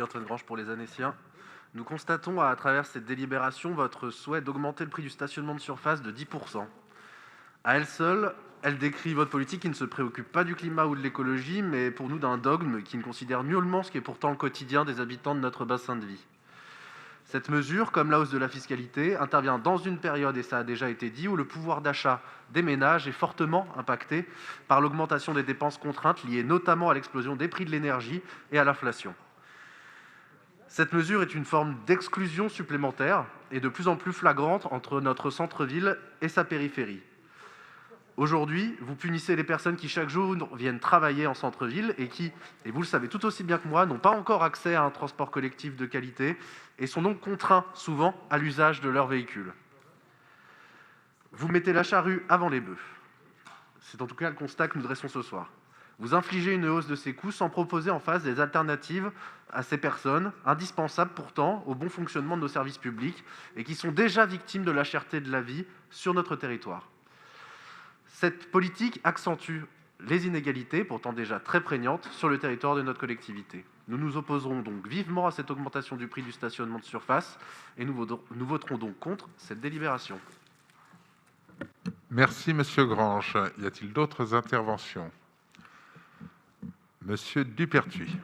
Antoine Grange pour les Annéciens. Nous constatons à travers cette délibération votre souhait d'augmenter le prix du stationnement de surface de 10%. À elle seule, elle décrit votre politique qui ne se préoccupe pas du climat ou de l'écologie, mais pour nous d'un dogme qui ne considère nullement ce qui est pourtant le quotidien des habitants de notre bassin de vie. Cette mesure, comme la hausse de la fiscalité, intervient dans une période, et ça a déjà été dit, où le pouvoir d'achat des ménages est fortement impacté par l'augmentation des dépenses contraintes liées notamment à l'explosion des prix de l'énergie et à l'inflation. Cette mesure est une forme d'exclusion supplémentaire et de plus en plus flagrante entre notre centre-ville et sa périphérie. Aujourd'hui, vous punissez les personnes qui chaque jour viennent travailler en centre-ville et qui, et vous le savez tout aussi bien que moi, n'ont pas encore accès à un transport collectif de qualité et sont donc contraints souvent à l'usage de leur véhicule. Vous mettez la charrue avant les bœufs. C'est en tout cas le constat que nous dressons ce soir. Vous infligez une hausse de ces coûts sans proposer en face des alternatives à ces personnes, indispensables pourtant au bon fonctionnement de nos services publics et qui sont déjà victimes de la cherté de la vie sur notre territoire. Cette politique accentue les inégalités, pourtant déjà très prégnantes, sur le territoire de notre collectivité. Nous nous opposerons donc vivement à cette augmentation du prix du stationnement de surface et nous voterons donc contre cette délibération. Merci, Monsieur Grange. Y a-t-il d'autres interventions? Monsieur Dupertuis.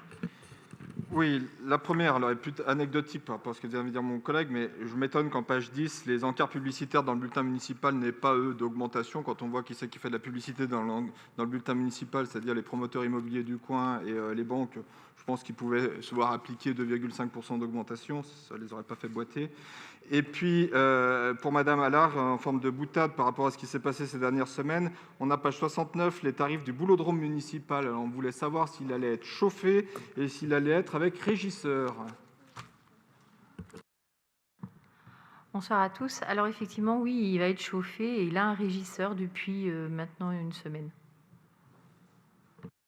Oui, la première, elle est plus anecdotique par rapport à ce que vient de dire mon collègue, mais je m'étonne qu'en page 10, les encarts publicitaires dans le bulletin municipal n'aient pas, eux, d'augmentation. Quand on voit qui c'est qui fait de la publicité dans le bulletin municipal, c'est-à-dire les promoteurs immobiliers du coin et les banques, je pense qu'ils pouvaient se voir appliquer 2,5% d'augmentation, ça ne les aurait pas fait boiter. Et puis, pour Madame Allard, en forme de boutade par rapport à ce qui s'est passé ces dernières semaines, on a page 69, les tarifs du boulodrome municipal. Alors, on voulait savoir s'il allait être chauffé et s'il allait être avec régisseur. Bonsoir à tous. Alors effectivement, oui, il va être chauffé et il a un régisseur depuis maintenant une semaine.